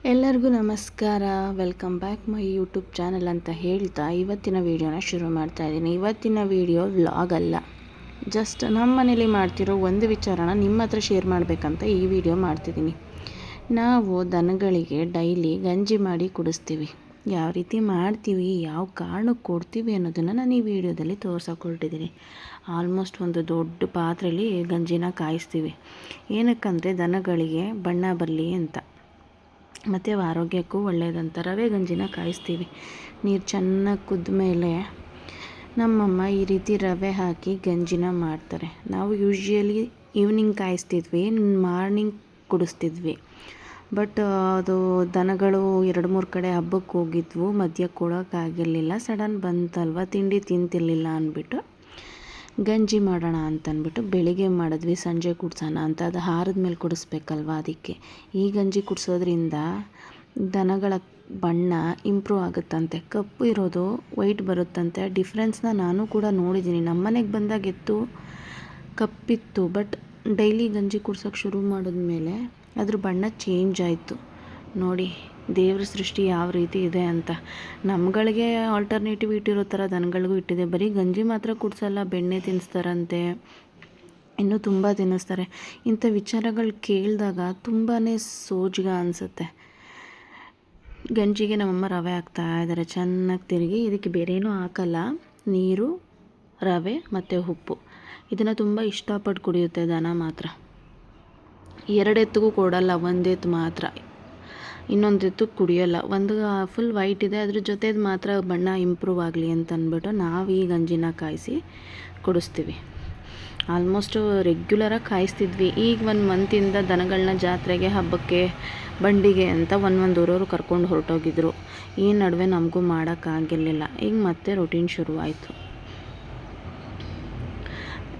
ಎಲ್ಲರಿಗೂ ನಮಸ್ಕಾರ. Welcome back my YouTube channel ಅಂತ ಹೇಳ್ತಾ ಇವತ್ತಿನ ವೀಡಿಯೋನ ಶುರು ಮಾಡ್ತಾ ಇದ್ದೀನಿ. ಇವತ್ತಿನ ವೀಡಿಯೋ ವ್ಲಾಗ್ ಅಲ್ಲ, ಜಸ್ಟ್ ನಮ್ಮ ಮನೇಲಿ ಮಾಡ್ತಿರೋ ಒಂದು ವಿಚಾರನ ನಿಮ್ಮ ಹತ್ರ ಶೇರ್ ಮಾಡಬೇಕಂತ ಈ ವಿಡಿಯೋ ಮಾಡ್ತಿದ್ದೀನಿ. ನಾವು ದನಗಳಿಗೆ ಡೈಲಿ ಗಂಜಿ ಮಾಡಿ ಕುಡಿಸ್ತೀವಿ. ಯಾವ ರೀತಿ ಮಾಡ್ತೀವಿ, ಯಾವ ಕಾರಣಕ್ಕೆ ಕೊಡ್ತೀವಿ ಅನ್ನೋದನ್ನು ನಾನು ಈ ವಿಡಿಯೋದಲ್ಲಿ ತೋರ್ಸೋಕೊಟ್ಟಿದ್ದೀನಿ. ಆಲ್ಮೋಸ್ಟ್ ಒಂದು ದೊಡ್ಡ ಪಾತ್ರೆಯಲ್ಲಿ ಗಂಜಿನ ಕಾಯಿಸ್ತೀವಿ. ಏನಕ್ಕಂದರೆ ದನಗಳಿಗೆ ಬಣ್ಣ ಬರಲಿ ಅಂತ, ಮತ್ತು ಆರೋಗ್ಯಕ್ಕೂ ಒಳ್ಳೆಯದಂತ ರವೆ ಗಂಜಿನ ಕಾಯಿಸ್ತೀವಿ. ನೀರು ಚೆನ್ನಾಗಿ ಕುದ್ದ ಮೇಲೆ ನಮ್ಮಮ್ಮ ಈ ರೀತಿ ರವೆ ಹಾಕಿ ಗಂಜಿನ ಮಾಡ್ತಾರೆ. ನಾವು ಯೂಶ್ವಲಿ ಈವ್ನಿಂಗ್ ಕಾಯಿಸ್ತಿದ್ವಿ, ಮಾರ್ನಿಂಗ್ ಕುಡಿಸ್ತಿದ್ವಿ. ಬಟ್ ಅದು ದನಗಳು 2-3 ಕಡೆ ಹಬ್ಬಕ್ಕೆ ಹೋಗಿದ್ವು, ಮಧ್ಯ ಕೊಡೋಕ್ಕಾಗಿರಲಿಲ್ಲ. ಸಡನ್ ಬಂತಲ್ವ, ತಿಂಡಿ ತಿಂತಿರಲಿಲ್ಲ ಅಂದ್ಬಿಟ್ಟು ಗಂಜಿ ಮಾಡೋಣ ಅಂತಂದ್ಬಿಟ್ಟು ಬೆಳಿಗ್ಗೆ ಮಾಡಿದ್ವಿ. ಸಂಜೆ ಕುಡ್ಸೋಣ ಅಂತ, ಅದು ಹಾರದ ಮೇಲೆ ಕುಡಿಸ್ಬೇಕಲ್ವ, ಅದಕ್ಕೆ ಈ ಗಂಜಿ ಕುಡಿಸೋದ್ರಿಂದ ದನಗಳ ಬಣ್ಣ ಇಂಪ್ರೂವ್ ಆಗುತ್ತಂತೆ. ಕಪ್ಪು ಇರೋದು ವೈಟ್ ಬರುತ್ತಂತೆ. ಡಿಫ್ರೆನ್ಸ್ನ ನಾನು ಕೂಡ ನೋಡಿದ್ದೀನಿ. ನಮ್ಮ ಮನೆಗೆ ಬಂದಾಗೆತ್ತು ಕಪ್ಪಿತ್ತು, ಬಟ್ ಡೈಲಿ ಗಂಜಿ ಕುಡ್ಸೋಕ್ಕೆ ಶುರು ಮಾಡಿದ್ಮೇಲೆ ಅದ್ರ ಬಣ್ಣ ಚೇಂಜ್ ಆಯಿತು. ನೋಡಿ ದೇವ್ರ ಸೃಷ್ಟಿ ಯಾವ ರೀತಿ ಇದೆ ಅಂತ. ನಮ್ಗಳಿಗೆ ಆಲ್ಟರ್ನೇಟಿವ್ ಇಟ್ಟಿರೋ ಥರ ದನಗಳಿಗೂ ಇಟ್ಟಿದೆ. ಬರೀ ಗಂಜಿ ಮಾತ್ರ ಕುಡಿಸಲ್ಲ, ಬೆಣ್ಣೆ ತಿನ್ನಿಸ್ತಾರಂತೆ, ಇನ್ನೂ ತುಂಬ ತಿನ್ನಿಸ್ತಾರೆ. ಇಂಥ ವಿಚಾರಗಳು ಕೇಳಿದಾಗ ತುಂಬಾ ಸೋಜಿಗ ಅನಿಸುತ್ತೆ. ಗಂಜಿಗೆ ನಮ್ಮಮ್ಮ ರವೆ ಹಾಕ್ತಾ ಇದ್ದಾರೆ ಚೆನ್ನಾಗಿ ತಿರುಗಿ. ಇದಕ್ಕೆ ಬೇರೇನೂ ಹಾಕಲ್ಲ, ನೀರು, ರವೆ ಮತ್ತು ಉಪ್ಪು. ಇದನ್ನು ತುಂಬ ಇಷ್ಟಪಟ್ಟು ಕುಡಿಯುತ್ತೆ ದನ ಮಾತ್ರ. 2 ಎತ್ತಿಗೂ ಕೊಡಲ್ಲ, 1 ಎತ್ತು ಮಾತ್ರ. ಇನ್ನೊಂದು ಎತ್ತು ಕುಡಿಯೋಲ್ಲ. ಒಂದು ಫುಲ್ ವೈಟ್ ಇದೆ, ಅದ್ರ ಜೊತೆದು ಮಾತ್ರ ಬಣ್ಣ ಇಂಪ್ರೂವ್ ಆಗಲಿ ಅಂತ ಅಂದ್ಬಿಟ್ಟು ನಾವು ಈ ಗಂಜಿನ ಕಾಯಿಸಿ ಕುಡಿಸ್ತೀವಿ. ಆಲ್ಮೋಸ್ಟು ರೆಗ್ಯುಲರಾಗಿ ಕಾಯಿಸ್ತಿದ್ವಿ. ಈಗ 1 ಮಂತಿಂದ ದನಗಳನ್ನ ಜಾತ್ರೆಗೆ, ಹಬ್ಬಕ್ಕೆ, ಬಂಡಿಗೆ ಅಂತ ಒಂದು ಊರವರು ಕರ್ಕೊಂಡು ಹೊರಟೋಗಿದ್ರು. ಈ ನಡುವೆ ನಮಗೂ ಮಾಡೋಕ್ಕಾಗಿರಲಿಲ್ಲ. ಈಗ ಮತ್ತೆ ರೊಟೀನ್ ಶುರುವಾಯಿತು.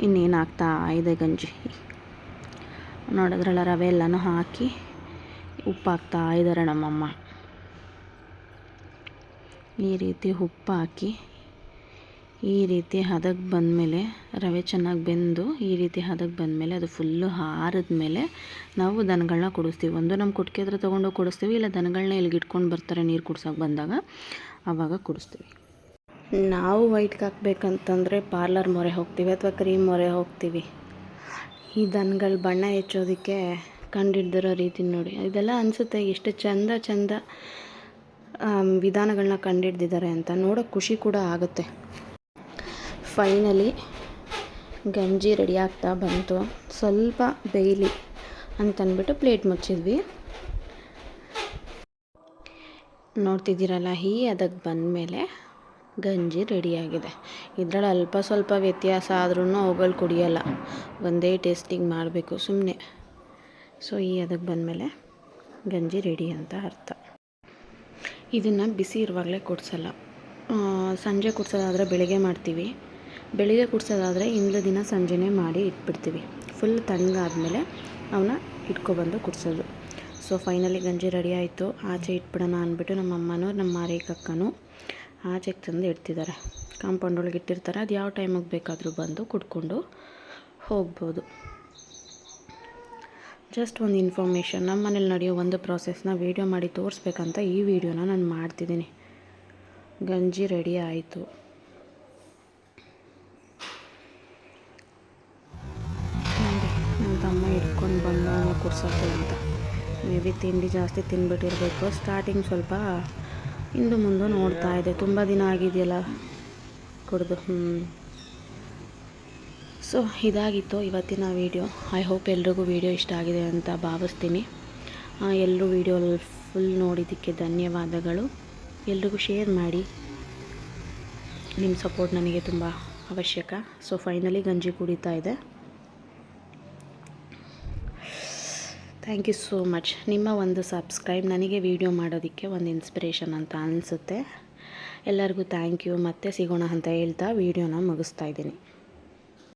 ಇನ್ನೇನು ಆಗ್ತಾ ಇದೆ ಗಂಜಿ. ನೋಡಿದ್ರಲ್ಲ, ರವೆ ಎಲ್ಲನೂ ಹಾಕಿ ಉಪ್ಪು ಹಾಕ್ತಾ ಇದ್ದಾರೆ ನಮ್ಮಮ್ಮ. ಈ ರೀತಿ ಉಪ್ಪು ಹಾಕಿ ಈ ರೀತಿ ಹದಕ್ಕೆ ಬಂದಮೇಲೆ, ರವೆ ಚೆನ್ನಾಗಿ ಬೆಂದು ಈ ರೀತಿ ಹದಕ್ಕೆ ಬಂದಮೇಲೆ ಅದು ಫುಲ್ಲು ಆರಿದ್ಮೇಲೆ ನಾವು ದನಗಳನ್ನ ಕುಡಿಸ್ತೀವಿ. ಒಂದು ನಮ್ಮ ಕೊಟ್ಟಿಗೆ ಹತ್ರ ತೊಗೊಂಡೋಗಿ ಕುಡಿಸ್ತೀವಿ, ಇಲ್ಲ ದನಗಳನ್ನ ಇಲ್ಲಿಗೆ ಇಟ್ಕೊಂಡು ಬರ್ತಾರೆ ನೀರು ಕುಡ್ಸೋಕೆ ಬಂದಾಗ, ಆವಾಗ ಕುಡಿಸ್ತೀವಿ. ನಾವು ವೈಟ್ಗೆ ಹಾಕ್ಬೇಕಂತಂದರೆ ಪಾರ್ಲರ್ ಮೊರೆ ಹೋಗ್ತೀವಿ ಅಥವಾ ಕ್ರೀಮ್ ಮೊರೆ ಹೋಗ್ತೀವಿ. ಈ ದನಗಳ ಬಣ್ಣ ಹೆಚ್ಚೋದಕ್ಕೆ ಕಂಡಿಡ್ದಿರೋ ರೀತಿ ನೋಡಿ. ಇದೆಲ್ಲ ಅನಿಸುತ್ತೆ ಎಷ್ಟು ಚಂದ ವಿಧಾನಗಳನ್ನ ಕಂಡಿಡ್ದಿದ್ದಾರೆ ಅಂತ. ನೋಡೋಕ್ಕೆ ಖುಷಿ ಕೂಡ ಆಗುತ್ತೆ. ಫೈನಲಿ ಗಂಜಿ ರೆಡಿ ಆಗ್ತಾ ಬಂತು. ಸ್ವಲ್ಪ ಬೇಯಲಿ ಅಂತಂದ್ಬಿಟ್ಟು ಪ್ಲೇಟ್ ಮುಚ್ಚಿದ್ವಿ. ನೋಡ್ತಿದ್ದೀರಲ್ಲ, ಅದಕ್ಕೆ ಬಂದಮೇಲೆ ಗಂಜಿ ರೆಡಿಯಾಗಿದೆ. ಇದರಲ್ಲಿ ಅಲ್ಪ ಸ್ವಲ್ಪ ವ್ಯತ್ಯಾಸ ಆದ್ರೂ ಅವುಗಳು ಕುಡಿಯೋಲ್ಲ, ಒಂದೇ ಟೇಸ್ಟಿಗೆ ಮಾಡಬೇಕು ಸುಮ್ಮನೆ. ಸೊ ಅದಕ್ಕೆ ಬಂದಮೇಲೆ ಗಂಜಿ ರೆಡಿ ಅಂತ ಅರ್ಥ. ಇದನ್ನು ಬಿಸಿ ಇರುವಾಗಲೇ ಕುಡಿಸಲ್ಲ. ಸಂಜೆ ಕುಡಿಸೋದಾದರೆ ಬೆಳಗ್ಗೆ ಮಾಡ್ತೀವಿ, ಬೆಳಿಗ್ಗೆ ಕುಡಿಸೋದಾದರೆ ಹಿಂದಿನ ದಿನ ಸಂಜೆನೇ ಮಾಡಿ ಇಟ್ಬಿಡ್ತೀವಿ. ಫುಲ್ ತಣ್ಣಗಾದ್ಮೇಲೆ ಅವನ್ನ ಇಟ್ಕೊಬಂದು ಕುಡಿಸೋದು. ಸೊ ಫೈನಲಿ ಗಂಜಿ ರೆಡಿ ಆಯಿತು. ಆಚೆ ಇಟ್ಬಿಡೋಣ ಅಂದ್ಬಿಟ್ಟು ನಮ್ಮ ಅಮ್ಮನೂ ನಮ್ಮ ಮಾರೇಕಕ್ಕನೂ ಆಚೆಗೆ ತಂದು ಇಡ್ತಿದ್ದಾರೆ. ಕಾಂಪೌಂಡ್ ಒಳಗೆ ಇಟ್ಟಿರ್ತಾರೆ. ಅದು ಯಾವ ಟೈಮಿಗೆ ಬೇಕಾದರೂ ಬಂದು ಕುಡ್ಕೊಂಡು ಹೋಗ್ಬೋದು. ಜಸ್ಟ್ ಒಂದು ಇನ್ಫಾರ್ಮೇಷನ್, ನಮ್ಮ ಮನೇಲಿ ನಡೆಯೋ ಒಂದು ಪ್ರಾಸೆಸ್ನ ವೀಡಿಯೋ ಮಾಡಿ ತೋರಿಸ್ಬೇಕಂತ ಈ ವಿಡಿಯೋನ ನಾನು ಮಾಡ್ತಿದ್ದೀನಿ. ಗಂಜಿ ರೆಡಿ ಆಯಿತು. ನನ್ನ ತಮ್ಮ ಇಟ್ಕೊಂಡು ಬಂದು ಕುಡ್ಸೋಕ್ಕೆ ಅಂತ. ಮೇ ಬಿ ತಿಂಡಿ ಜಾಸ್ತಿ ತಿಂದ್ಬಿಟ್ಟಿರಬೇಕು. ಸ್ಟಾರ್ಟಿಂಗ್ ಸ್ವಲ್ಪ ಹಿಂದೆ ಮುಂದೆ ನೋಡ್ತಾ ಇದೆ. ತುಂಬ ದಿನ ಆಗಿದೆಯಲ್ಲ ಕುಡಿದು. ಸೊ ಇದಾಗಿತ್ತು ಇವತ್ತಿನ ವೀಡಿಯೋ. ಐ ಹೋಪ್ ಎಲ್ರಿಗೂ ವೀಡಿಯೋ ಇಷ್ಟ ಆಗಿದೆ ಅಂತ ಭಾವಿಸ್ತೀನಿ. ಎಲ್ಲರೂ ವೀಡಿಯೋ ಫುಲ್ ನೋಡಿದ್ದಕ್ಕೆ ಧನ್ಯವಾದಗಳು. ಎಲ್ರಿಗೂ ಶೇರ್ ಮಾಡಿ. ನಿಮ್ಮ ಸಪೋರ್ಟ್ ನನಗೆ ತುಂಬ ಅವಶ್ಯಕ. ಸೊ ಫೈನಲಿ ಗಂಜಿ ಕುಡಿತಾ ಇದೆ. Thank you so much. ನಿಮ್ಮ ಒಂದು ಸಬ್ಸ್ಕ್ರೈಬ್ ನನಗೆ ವೀಡಿಯೋ ಮಾಡೋದಕ್ಕೆ ಒಂದು ಇನ್ಸ್ಪಿರೇಷನ್ ಅಂತ ಅನಿಸುತ್ತೆ. ಎಲ್ಲರಿಗೂ ಥ್ಯಾಂಕ್ ಯು. ಮತ್ತೆ ಸಿಗೋಣ ಅಂತ ಹೇಳ್ತಾ ವೀಡಿಯೋನ ಮುಗಿಸ್ತಾ ಇದ್ದೀನಿ.